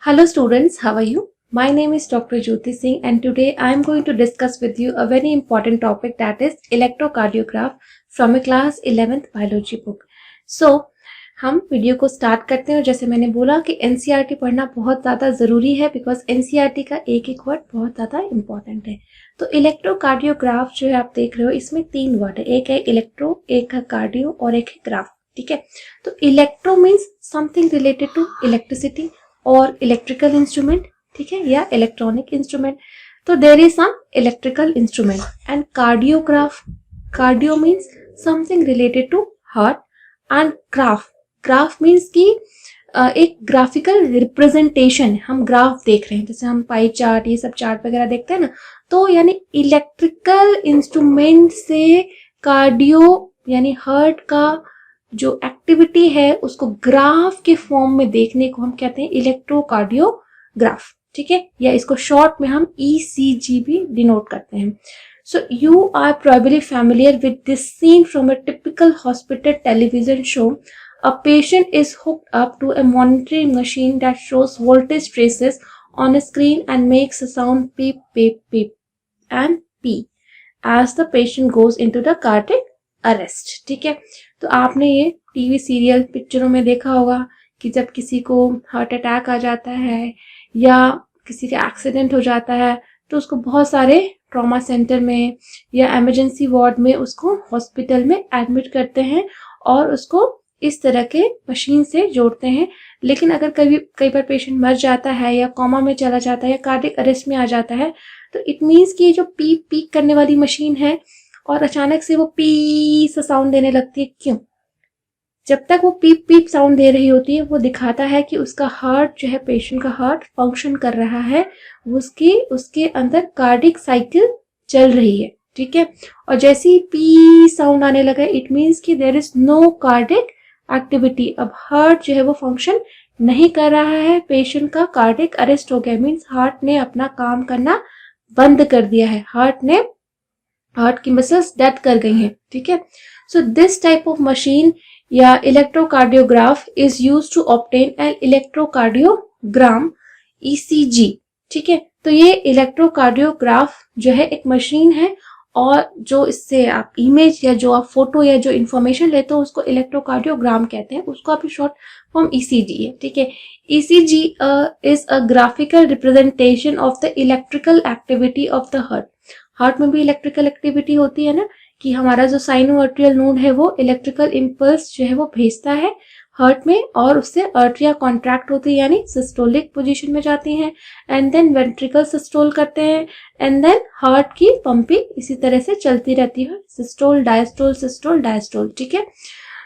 Hello students, how are you? My name is Dr. Jyoti Singh and today I am going to discuss with you a very important topic, that is electrocardiograph from a class 11th biology book. So, हम video को start करते हैं और जैसे मैंने बोला कि NCERT पढ़ना बहुत ज़्यादा ज़रूरी है बिकॉज एनसीईआरटी का एक एक वर्ड बहुत ज़्यादा इंपॉर्टेंट है। तो इलेक्ट्रोकार्डियोग्राफ जो है आप देख रहे हो, इसमें 3 वर्ड है, एक है इलेक्ट्रो, एक है कार्डियो और एक है ग्राफ। ठीक है, तो electro means something related to electricity और इलेक्ट्रिकल इंस्ट्रूमेंट, ठीक है, या इलेक्ट्रॉनिक इंस्ट्रूमेंट। तो there is some electrical instrument. And cardiograph, cardio means something related to heart. And graph means की एक ग्राफिकल रिप्रेजेंटेशन, हम ग्राफ देख रहे हैं, जैसे हम पाई चार्ट, ये सब चार्ट वगैरह देखते हैं ना, तो यानी इलेक्ट्रिकल इंस्ट्रूमेंट से कार्डियो यानी हार्ट का जो एक्टिविटी है उसको ग्राफ के फॉर्म में देखने को हम कहते हैं इलेक्ट्रोकार्डियोग्राफ। ठीक है, या इसको शॉर्ट में हम ECG भी डिनोट करते हैं। So you are probably familiar with this scene from a typical hospital television show. A patient is hooked up to a monitoring machine that shows voltage traces on a screen and makes a sound beep, beep, beep and beep as the patient goes into the cardiac arrest. ठीक है, तो आपने ये TV serial पिक्चरों में देखा होगा कि जब किसी को हार्ट अटैक आ जाता है या किसी का एक्सीडेंट हो जाता है तो उसको बहुत सारे ट्रॉमा सेंटर में या इमरजेंसी वार्ड में उसको हॉस्पिटल में एडमिट करते हैं और उसको इस तरह के मशीन से जोड़ते हैं। लेकिन अगर कई बार पेशेंट मर जाता है या कोमा में चला जाता है या कार्डियक अरेस्ट में आ जाता है तो इट मीन्स कि जो पीप पीक करने वाली मशीन है और अचानक से वो पी सा साउंड देने लगती है। क्यों? जब तक वो पीप पीप साउंड दे रही होती है वो दिखाता है कि उसका हार्ट जो है, पेशेंट का हार्ट फंक्शन कर रहा है, उसके अंदर कार्डिक साइकिल चल रही है। ठीक है, और जैसे ही पी साउंड आने लगा इट मीन्स कि there is no cardiac activity. अब हार्ट जो है वो फंक्शन नहीं कर रहा है, पेशेंट का कार्डिक अरेस्ट हो गया, मीन्स हार्ट ने अपना काम करना बंद कर दिया है, हार्ट की मसल्स डेड कर गई हैं। ठीक है, so this type of machine या electrocardiograph is use to obtain an electrocardiogram ECG। ठीक है, तो ये इलेक्ट्रोकार्डियोग्राफ जो है एक मशीन है और जो इससे आप इमेज या जो आप फोटो या जो इंफॉर्मेशन लेते हो उसको इलेक्ट्रोकार्डियोग्राम कहते हैं, उसको आप शॉर्ट फॉर्म ECG है। ठीक है, ECG is a graphical representation of the electrical activity of the heart. Heart में भी इलेक्ट्रिकल एक्टिविटी होती है ना, कि हमारा जो साइनो आर्टरियल नोड है वो इलेक्ट्रिकल इम्पल्स जो है वो भेजता है हार्ट में और उससे आर्टरिया कॉन्ट्रैक्ट होती है यानी सिस्टोलिक पोजीशन में जाती हैं एंड देन वेंट्रिकल सिस्टोल करते हैं एंड देन हार्ट की पंपिंग इसी तरह से चलती रहती है, सिस्टोल डायस्टोल सिस्टोल डायस्टोल। ठीक है,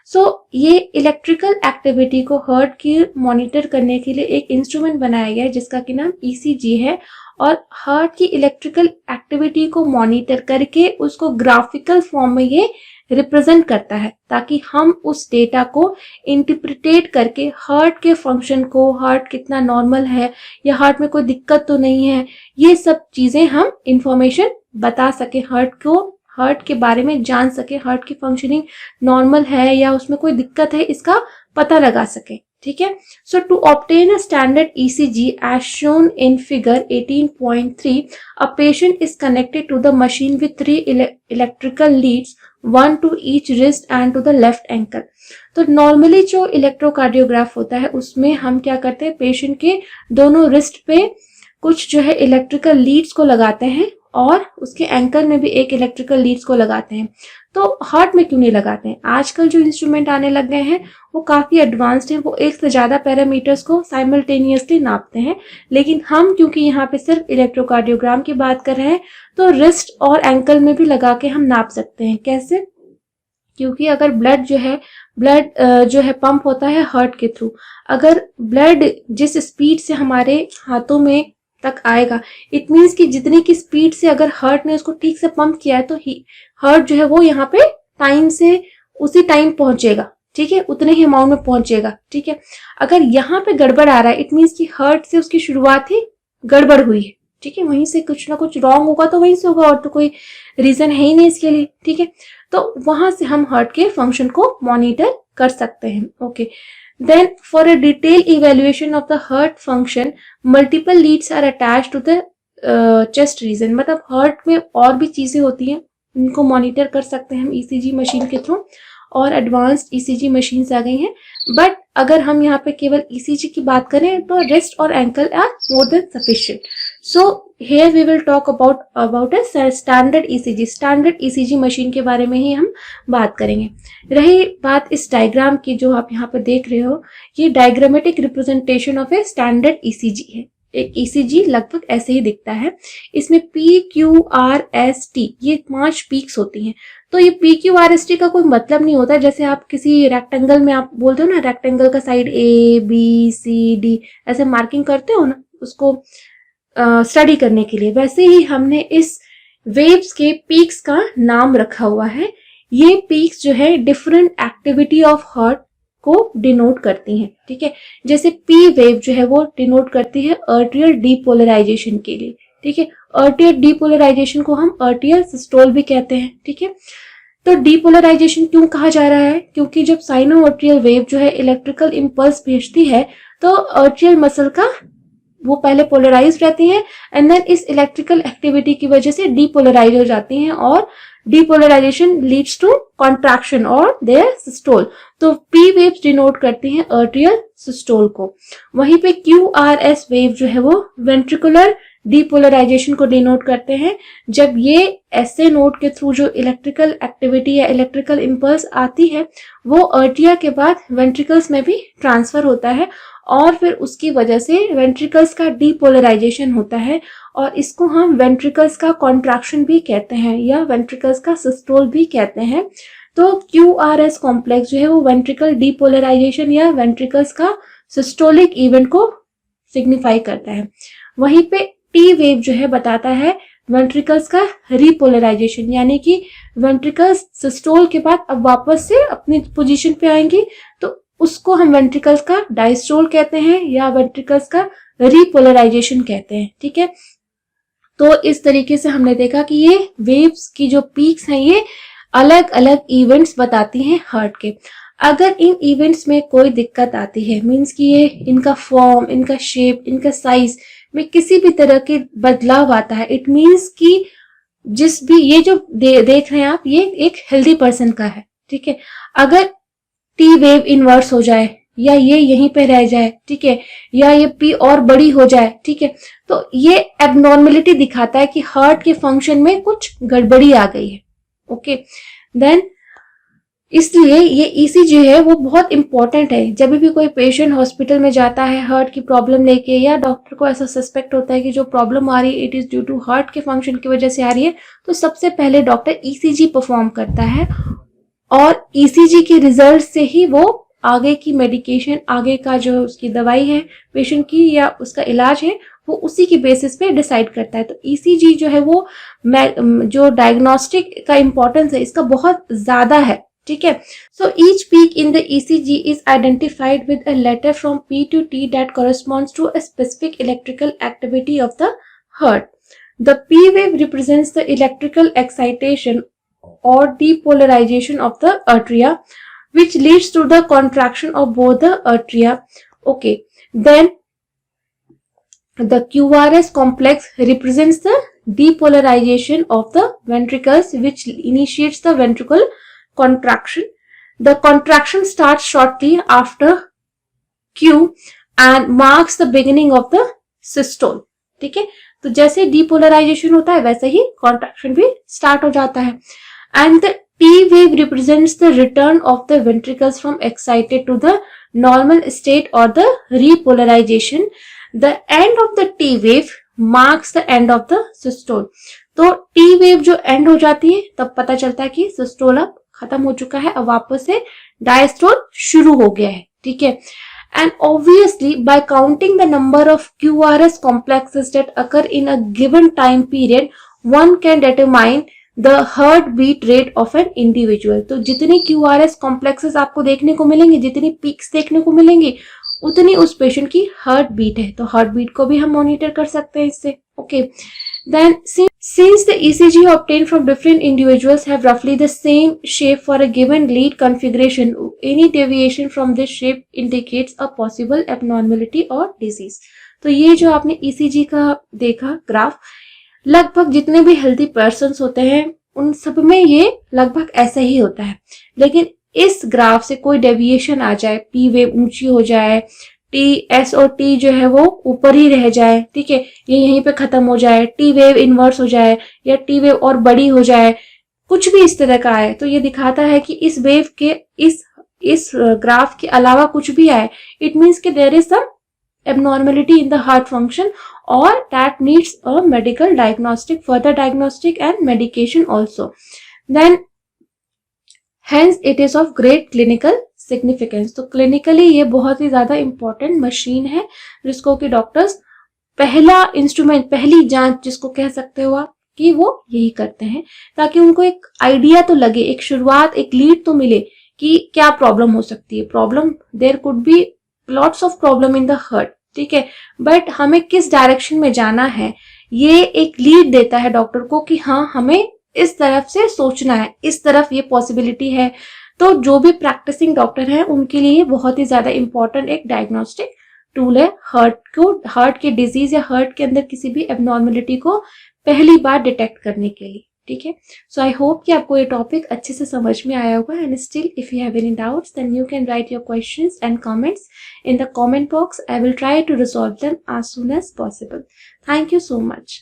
सो ये इलेक्ट्रिकल एक्टिविटी को हार्ट की मॉनिटर करने के लिए एक इंस्ट्रूमेंट बनाया गया है जिसका कि नाम ECG है और हार्ट की इलेक्ट्रिकल एक्टिविटी को मॉनिटर करके उसको ग्राफिकल फॉर्म में ये रिप्रेजेंट करता है ताकि हम उस डेटा को इंटरप्रिटेट करके हार्ट के फंक्शन को, हार्ट कितना नॉर्मल है या हार्ट में कोई दिक्कत तो नहीं है, ये सब चीजें हम इंफॉर्मेशन बता सके, हार्ट के बारे में जान सके, हार्ट की फंक्शनिंग नॉर्मल है या उसमें कोई दिक्कत है इसका पता लगा सके। ठीक है, so to obtain a standard ECG as shown in figure 18.3 a patient is connected to the machine with 3 electrical leads, 1 to each wrist and to the left ankle। तो नॉर्मली जो इलेक्ट्रोकार्डियोग्राफ होता है उसमें हम क्या करते हैं, पेशेंट के दोनों रिस्ट पे कुछ जो है इलेक्ट्रिकल लीड्स को लगाते हैं और उसके एंकल में भी एक इलेक्ट्रिकल लीड्स को लगाते हैं। तो हार्ट में क्यों नहीं लगाते हैं? आजकल जो इंस्ट्रूमेंट आने लग गए हैं वो काफी एडवांस्ड है, वो एक से ज्यादा पैरामीटर्स को साइमल्टेनियसली नापते हैं, लेकिन हम क्योंकि यहाँ पे सिर्फ इलेक्ट्रोकार्डियोग्राम की बात कर रहे हैं तो रिस्ट और एंकल में भी लगा के हम नाप सकते हैं। कैसे? क्योंकि अगर ब्लड जो है पंप होता है हार्ट के थ्रू, अगर ब्लड जिस स्पीड से हमारे हाथों में तक आएगा इट मीन्स कि जितनी की स्पीड से अगर हार्ट ने उसको ठीक से पंप किया है तो हार्ट जो है वो यहाँ पे टाइम से उसी टाइम पहुंचेगा। ठीक है, उतने ही अमाउंट में पहुंचेगा। ठीक है, अगर यहाँ पे गड़बड़ आ रहा है इट मीन्स कि हार्ट से उसकी शुरुआत ही गड़बड़ हुई है। ठीक है, वहीं से कुछ ना कुछ रॉन्ग होगा तो वहीं से होगा और तो कोई रीजन है ही नहीं इसके लिए। ठीक है, तो वहां से हम हार्ट के फंक्शन को मॉनिटर कर सकते हैं। Okay, Then for a detailed evaluation of the heart function, multiple leads are attached to the chest region. मतलब heart में और भी चीजें होती हैं, इनको मॉनिटर कर सकते हैं हम ईसीजी मशीन के थ्रू, और एडवांस्ड ईसीजी मशीन्स आ गई हैं. बट अगर हम यहाँ पे केवल ईसीजी की बात करें तो रिस्ट और ankle are more than sufficient. So here we will talk about a standard ECG. Standard ECG machine के बारे में ही हम बात करेंगे. रही बात इस डायग्राम की जो आप यहाँ पे देख रहे हो, ये diagrammatic representation of a standard ECG है. एक ECG लगभग ऐसे ही दिखता है. इसमें PQRST ये 5 पीक्स होती हैं. तो ये PQRST का कोई मतलब नहीं होता. जैसे आप किसी रेक्टेंगल में आप बोलते हो ना, रेक्टेंगल का साइड ABCD ऐसे मार्किंग करते हो ना उसको स्टडी करने के लिए, वैसे ही हमने इस वेव्स के पीक्स का नाम रखा हुआ है. ये पीक्स जो है डिफरेंट एक्टिविटी ऑफ हार्ट को डिनोट करती हैं. ठीक है, जैसे पी वेव जो है वो डिनोट करती है आर्टेरियल डीपोलराइजेशन के लिए. ठीक है, आर्टेरियल डीपोलराइजेशन को हम आर्टेरियल सिस्टोल भी कहते हैं. ठीक है, तो डीपोलराइजेशन क्यों कहा जा रहा है? क्योंकि जब साइनो आर्टेरियल वेव जो है इलेक्ट्रिकल इंपल्स भेजती है तो आर्टेरियल मसल का वो पहले पोलराइज रहती है एंड देन इस इलेक्ट्रिकल एक्टिविटी की वजह से डीपोलराइज हो जाती हैं और डीपोलराइजेशन लीड्स टू कॉन्ट्रैक्शन और देयर सिस्टोल. तो पी वेव्स डिनोट करती हैं आर्टेरियल सिस्टोल को. वहीं पे क्यूआरएस वेव जो है वो वेंट्रिकुलर डीपोलराइजेशन को डिनोट करते हैं. जब ये एसए नोड के थ्रू जो इलेक्ट्रिकल एक्टिविटी या इलेक्ट्रिकल इंपल्स आती है वो आर्टिया के बाद वेंट्रिकल्स में भी ट्रांसफर होता है और फिर उसकी वजह से वेंट्रिकल्स का डीपोलराइजेशन होता है और इसको हम वेंट्रिकल्स का कॉन्ट्रैक्शन भी कहते हैं या वेंट्रिकल्स का सिस्टोल भी कहते हैं. तो क्यूआरएस कॉम्प्लेक्स जो है वो वेंट्रिकल डीपोलराइजेशन या वेंट्रिकल्स का सिस्टोलिक इवेंट को सिग्निफाई करता है. वहीं पे टी वेव जो है बताता है वेंट्रिकल्स का रिपोलराइजेशन, यानी कि वेंट्रिकल्स सिस्टोल के बाद अब वापस से अपनी पोजीशन पे आएंगी तो उसको हम वेंट्रिकल्स का डायस्टोल कहते हैं या वेंट्रिकल्स का रिपोलराइजेशन कहते हैं. ठीक है, तो इस तरीके से हमने देखा कि ये वेव्स की जो पीक्स हैं ये अलग अलग इवेंट्स बताती हैं हार्ट के. अगर इन इवेंट्स में कोई दिक्कत आती है, मींस कि ये इनका फॉर्म, इनका शेप, इनका साइज में किसी भी तरह के बदलाव आता है, इट मींस कि जिस भी ये जो देख रहे हैं आप, ये एक हेल्दी पर्सन का है. ठीक है, अगर टी वेव इन्वर्स हो जाए या ये यहीं पे रह जाए, ठीक है, या ये पी और बड़ी हो जाए, ठीक है, तो ये एबनॉर्मेलिटी दिखाता है कि हार्ट के फंक्शन में कुछ गड़बड़ी आ गई है. ओके, देन इसलिए ये ईसीजी है वो बहुत इंपॉर्टेंट है. जब भी कोई पेशेंट हॉस्पिटल में जाता है हार्ट की प्रॉब्लम लेके या डॉक्टर को ऐसा सस्पेक्ट होता है कि जो प्रॉब्लम आ रही है it is due to heart के फंक्शन की वजह से आ रही है, तो सबसे पहले डॉक्टर ईसीजी परफॉर्म करता है और ईसीजी के रिजल्ट से ही वो आगे की मेडिकेशन, आगे का जो उसकी दवाई है पेशेंट की या उसका इलाज है वो उसी की बेसिस पे डिसाइड करता है. तो ईसीजी जो है वो जो डायग्नोस्टिक का इंपॉर्टेंस है इसका बहुत ज्यादा है. ठीक है, so each peak in the ECG is identified with a letter from P to T that corresponds to a specific electrical activity of the heart. The P wave represents the electrical excitation or depolarization of the atria which leads to the contraction of both the atria. Okay, then the QRS complex represents the depolarization of the ventricles which initiates the ventricular contraction. The contraction starts shortly after Q and marks the beginning of the systole. ठीक है, तो जैसे depolarisation होता है वैसे ही contraction भी start हो जाता है. And the T wave represents the return of the ventricles from excited to the normal state or the repolarization. The end of the T wave marks the end of the systole. तो T wave जो end हो जाती है तब पता चलता है कि systole अब खत्म हो चुका है, अब वापस से diastole शुरू हो गया है. ठीक है, and obviously by counting the number of QRS complexes that occur in a given time period, one can determine the heart beat rate of an individual. तो जितनी क्यूआरएस कॉम्प्लेक्सेस आपको देखने को मिलेंगे, जितनी पीक्स देखने को मिलेंगी, उतनी उस पेशेंट की हार्ट बीट है. तो हार्ट बीट को भी हम मॉनिटर कर सकते हैं इससे. Okay, Then since the ECG obtained from different individuals have roughly the same shape for a given lead configuration, any deviation from this shape indicates a possible abnormality or disease. तो ये जो आपने ECG का देखा graph, लगभग जितने भी healthy persons होते हैं उन सब में ये लगभग ऐसा ही होता है। लेकिन इस ग्राफ से कोई डेविएशन आ जाए, पी वेव ऊंची हो जाए, टी एस और टी जो है वो ऊपर ही रह जाए, ठीक है, ये यहीं पे खत्म हो जाए, टी वेव इन्वर्स हो जाए या टी वेव और बड़ी हो जाए, कुछ भी इस तरह का आए, तो ये दिखाता है कि इस वेव के इस ग्राफ के अलावा कुछ भी आए, इट मीन्स कि there is some abnormality in the heart function or that needs a medical diagnostic, further diagnostic and medication also. Then hence it is of great clinical significance. तो clinically ये बहुत ही ज्यादा important मशीन है जिसको कि doctors पहला instrument, पहली जांच जिसको कह सकते हो आप, कि वो यही करते हैं ताकि उनको एक आइडिया तो लगे, एक शुरुआत, एक लीड तो मिले कि क्या प्रॉब्लम हो सकती है। Problem there could be lots of problem in the heart, ठीक है, बट हमें किस डायरेक्शन में जाना है ये एक लीड देता है डॉक्टर को कि हाँ हमें इस तरफ से सोचना है, इस तरफ ये पॉसिबिलिटी है। तो जो भी प्रैक्टिसिंग डॉक्टर हैं उनके लिए बहुत ही ज्यादा इंपॉर्टेंट एक डायग्नोस्टिक टूल है हार्ट के डिजीज या हार्ट के अंदर किसी भी एबनॉर्मलिटी को पहली बार डिटेक्ट करने के लिए, ठीक है। सो आई होप कि आपको ये टॉपिक अच्छे से समझ में आया होगा। And still if you have any doubts then you can write your questions and comments in the comment box. I will try to resolve them as soon as possible. Thank you so much.